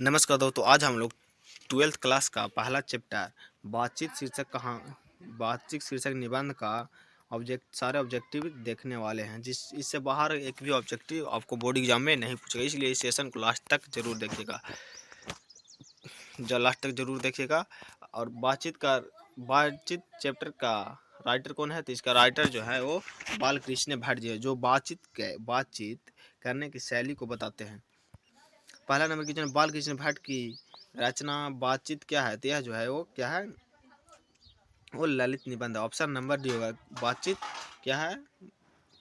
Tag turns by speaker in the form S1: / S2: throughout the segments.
S1: नमस्कार दोस्तों, आज हम लोग 12th क्लास का पहला चैप्टर बातचीत शीर्षक निबंध का सारे ऑब्जेक्टिव देखने वाले हैं। इससे बाहर एक भी ऑब्जेक्टिव आपको बोर्ड एग्जाम में नहीं पूछेगा, इसलिए इस सेशन को लास्ट तक जरूर देखिएगा। और बातचीत चैप्टर का राइटर कौन है, तो इसका राइटर जो है वो बालकृष्ण भट्ट जी है, जो बातचीत करने की शैली को बताते हैं। पहला नंबर क्वेश्चन, बालकृष्ण भट्ट की रचना बातचीत क्या है, तो यह जो है वो क्या है, वो ललित निबंध है। ऑप्शन नंबर डी होगा। बातचीत क्या है,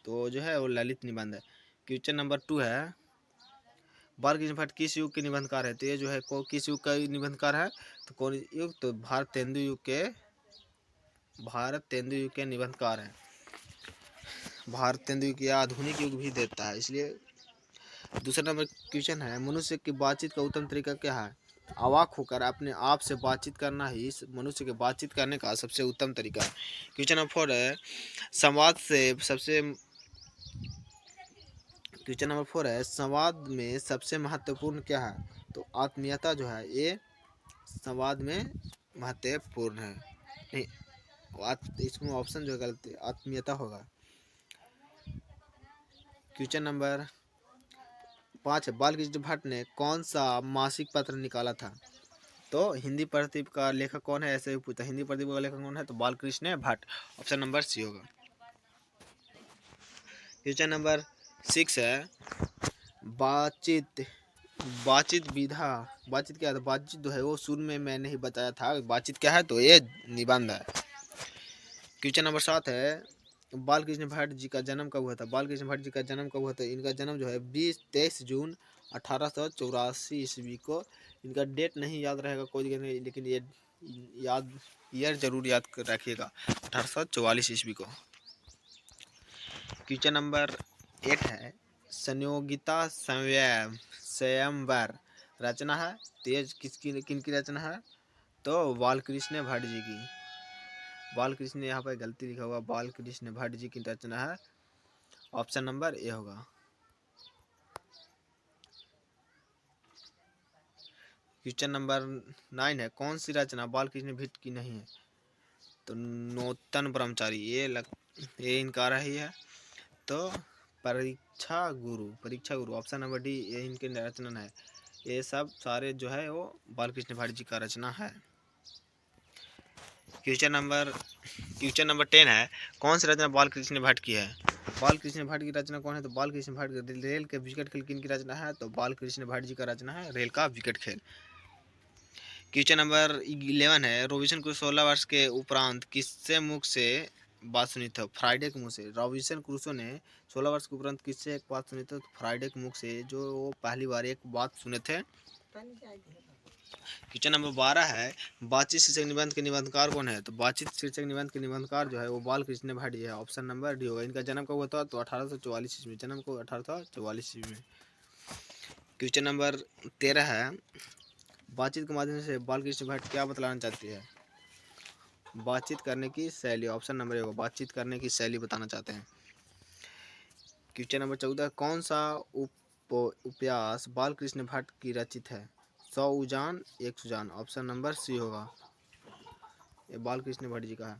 S1: तो जो है वो ललित निबंध है। क्वेश्चन नंबर 2 है, बालकृष्ण भट्ट किस युग के निबंधकार है, तो ये जो है किस युग का निबंधकार है, तो कौन युग, तो भारत तेंदु युग के निबंधकार है। भारत तेंदु युग या आधुनिक युग भी देता है, इसलिए। दूसरा नंबर क्वेश्चन है, मनुष्य की बातचीत का उत्तम तरीका क्या है, अवाक होकर अपने आप से बातचीत करना ही मनुष्य के बातचीत करने का सबसे उत्तम तरीका है। क्वेश्चन नंबर 4 है, संवाद से सबसे क्वेश्चन नंबर 4 है, संवाद में सबसे महत्वपूर्ण क्या है, तो आत्मीयता जो है ये संवाद में महत्वपूर्ण है। नहीं, इसमें ऑप्शन जो गलत है, आत्मीयता होगा। क्वेश्चन नंबर 5 है, बालकृष्ण भट्ट ने कौन सा मासिक पत्र निकाला था, तो हिंदी प्रदीप का लेखक कौन है, ऐसे ही पूछता, हिंदी प्रदीप का लेखक कौन है, तो Balkrishna Bhatt. Option number C होगा। क्वेश्चन नंबर 6 है, बातचीत बातचीत क्या है, तो बातचीत जो है वो शुरू में मैंने ही बताया था, बातचीत क्या है, तो ये निबंध है। क्वेश्चन नंबर 7 है, बालकृष्ण भट्ट जी का जन्म कब हुआ था, बालकृष्ण भट्ट जी का जन्म कब हुआ था, इनका जन्म जो है 23 जून 1884 ईस्वी को। इनका डेट नहीं याद रहेगा कोई नहीं, लेकिन ये ईयर जरूर याद रखिएगा, 1844 ईस्वी को। क्वेश्चन नंबर 8 है, संयोगिता स्वयंवर रचना है, तो ये किनकी रचना है, तो बालकृष्ण भट्ट जी की। बालकृष्ण, यहाँ पर गलती लिखा हुआ, बालकृष्ण भट्ट जी की रचना है। ऑप्शन नंबर ए होगा। क्वेश्चन नंबर 9 है, कौन सी रचना बालकृष्ण भट्ट की नहीं है, तो नूतन ब्रह्मचारी, ये इनका रही है, तो परीक्षा गुरु। ऑप्शन नंबर डी, ये इनकी रचना है। ये सब सारे जो है वो बालकृष्ण भट्ट जी का रचना है। क्वेश्चन नंबर 10 है, कौन सी रचना बालकृष्ण भट्ट की है, बालकृष्ण भट्ट की रचना कौन है, तो बालकृष्ण भट्ट रेल के विकेट खेल किन की रचना है, तो बालकृष्ण भट्ट जी का रचना है रेल का विकेट खेल। क्वेश्चन नंबर 11 है, रॉबिन्सन क्रूसो 16 वर्ष के उपरांत किससे मुख से बात सुनी थी, फ्राइडे के मुंह से। रॉबिन्सन क्रूसो ने 16 वर्ष के उपरांत किससे एक बात सुनी थी, तो फ्राइडे के मुख से, जो वो पहली बार एक बात सुने थे। क्वेश्चन नंबर 12 है, बातचीत शीर्षक निबंध के निबंधकार कौन है, तो बातचीत शीर्षक निबंध के निबंधकार जो है वो बालकृष्ण भट्ट जी है। ऑप्शन नंबर डी होगा। इनका जन्म कब हुआ था, तो 1844 ईस्वी, जन्म को 1844 ईस्वी में। क्वेश्चन नंबर 13 है, बातचीत के माध्यम से बालकृष्ण भट्ट क्या बतलाना चाहती है, बातचीत करने की शैली। ऑप्शन नंबर ए होगा, बातचीत करने की शैली बताना चाहते हैं। क्वेश्चन नंबर 14, कौन सा उपन्यास बालकृष्ण भट्ट की रचित है, 100 उजान 1 सुजान। ऑप्शन नंबर सी होगा, ये बालकृष्ण भट्ट जी का है।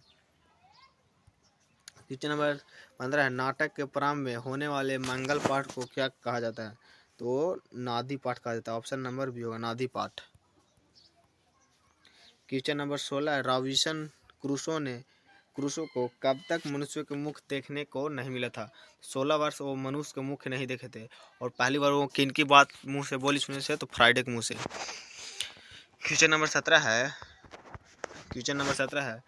S1: क्वेश्चन नंबर 15 है, नाटक के प्रारंभ में होने वाले मंगल पाठ को क्या कहा जाता है, तो नादी पाठ कहा जाता है। ऑप्शन नंबर बी होगा, नादी पाठ। क्वेश्चन नंबर 16 है, रॉबिन्सन क्रूसो को कब तक मनुष्य के मुख देखने को नहीं मिला था, 16 वर्ष वो मनुष्य के मुख नहीं देखे थे, और पहली बार वो किन की बात मुंह से बोली सुने से, तो फ्राइडे के मुंह से। क्वेश्चन नंबर 17 है,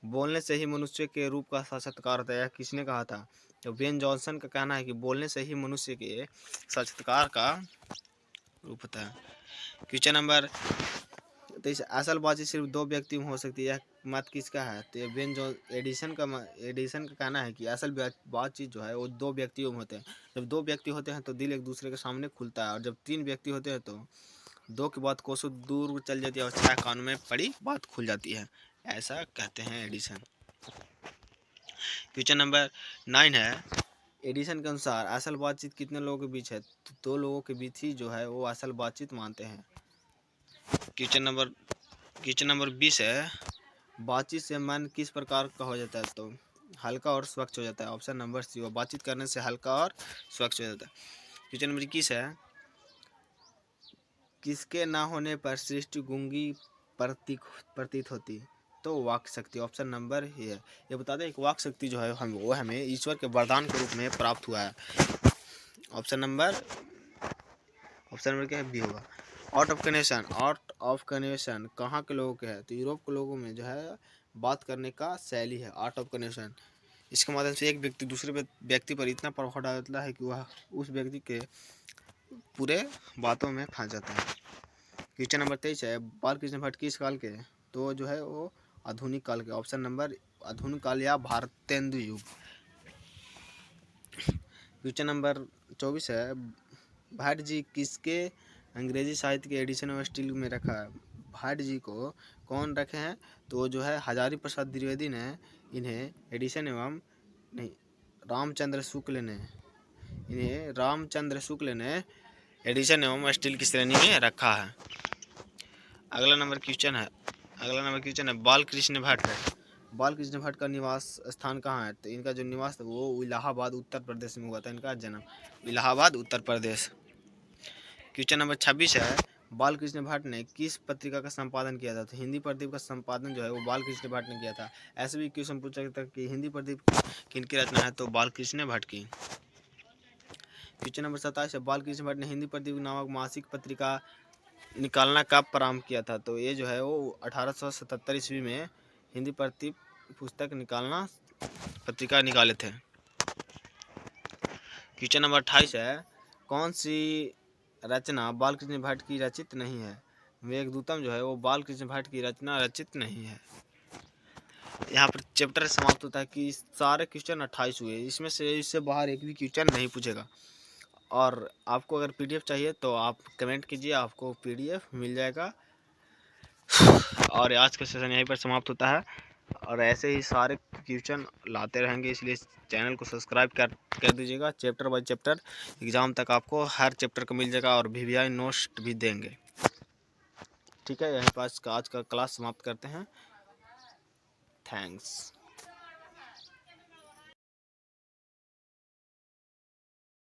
S1: बोलने से ही मनुष्य के रूप का साक्षात्कार होता है, यह किसने कहा था, तो बेन जॉनसन का कहना है कि बोलने से ही मनुष्य के साक्षात्कार का रूप होता है। क्वेश्चन नंबर, तो इस असल बातचीत सिर्फ 2 व्यक्ति में हो सकती है, यह मत किसका है, तो एडिसन का कहना है कि असल बातचीत जो है वो 2 व्यक्तियों में होते हैं। जब 2 व्यक्ति होते हैं तो दिल एक दूसरे के सामने खुलता है, और जब 3 व्यक्ति होते हैं तो 2 की बात कोसों दूर चल जाती है और 6 कान में पड़ी बात खुल जाती है, ऐसा कहते हैं एडिसन। क्वेश्चन नंबर 9 है, एडिसन के अनुसार असल बातचीत कितने लोगों के बीच है, तो 2 लोगों के बीच ही जो है वो असल बातचीत मानते हैं। क्वेश्चन नंबर 20 है, बातचीत से मन किस प्रकार का हो जाता है? तो हल्का और स्वच्छ हो जाता है। ऑप्शन नंबर सी, बातचीत करने से हल्का और स्वच्छ हो जाता है। क्वेश्चन नंबर 21 है, किसके ना होने पर सृष्टि गूंगी प्रतीत होती? तो वाक शक्ति। ऑप्शन नंबर ये बता दें, एक वाक शक्ति जो है वो हमें ईश्वर के वरदान के रूप में प्राप्त हुआ है। ऑप्शन नंबर क्या है? बी होगा। आउट ऑफ कन्वेंशन कहाँ के लोगों के है? तो यूरोप के लोगों में जो है बात करने का शैली है आर्ट ऑफ कन्वेंशन। इसके माध्यम से एक व्यक्ति दूसरे व्यक्ति पर इतना प्रभाव डालता है कि वह उस व्यक्ति के पूरे बातों में फंस जाता है। क्वेश्चन नंबर 23 है, बालकृष्ण भट्ट किस काल के? तो जो है वो आधुनिक काल के। ऑप्शन नंबर आधुनिक काल या भारतेंदु युग। क्वेश्चन नंबर 24 है, भट्ट जी किसके अंग्रेजी साहित्य के एडिशन ऑफ स्टील में रखा है? भट्ट जी को कौन रखे हैं? तो जो है हजारी प्रसाद द्विवेदी ने इन्हें एडिशन एवं नहीं रामचंद्र शुक्ल ने एडिशन एवं स्टील की श्रेणी में रखा है। अगला नंबर क्वेश्चन है, बालकृष्ण भट्ट का निवास स्थान कहाँ है? तो इनका जो निवास था वो इलाहाबाद उत्तर प्रदेश में हुआ था। इनका जन्म इलाहाबाद उत्तर प्रदेश। क्वेश्चन नंबर 26 है, बालकृष्ण भट्ट ने किस पत्रिका का संपादन किया था? तो हिंदी प्रदीप का संपादन जो है वो बालकृष्ण भट्ट ने किया था। ऐसे भी क्वेश्चन पूछा जाता है कि हिंदी प्रदीप किनकी रचना है? तो बालकृष्ण भट्ट की। क्वेश्चन नंबर 27 है, बालकृष्ण भट्ट ने हिंदी प्रदीप नामक मासिक पत्रिका निकालना कब प्रारंभ किया था? तो ये जो है वो 1877 ईस्वी में हिंदी प्रदीप पुस्तक निकालना पत्रिका निकाले थे। क्वेश्चन नंबर 28 है, कौन सी रचना बालकृष्ण भट्ट की रचित नहीं है? मेघदूतम जो है वो बालकृष्ण भट्ट की रचना रचित नहीं है। यहाँ पर चैप्टर समाप्त होता है कि सारे क्वेश्चन 28 हुए, इसमें से इससे बाहर एक भी क्वेश्चन नहीं पूछेगा। और आपको अगर पीडीएफ चाहिए तो आप कमेंट कीजिए, आपको पीडीएफ मिल जाएगा। और आज का सेशन यहीं पर समाप्त होता है और ऐसे ही सारे क्वेश्चन लाते रहेंगे, इसलिए चैनल को सब्सक्राइब कर दीजिएगा। चैप्टर बाय चैप्टर एग्ज़ाम तक आपको हर चैप्टर का मिल जाएगा और वीवीआई नोट्स भी देंगे। ठीक है, यहीं पर आज का क्लास समाप्त करते हैं। थैंक्स।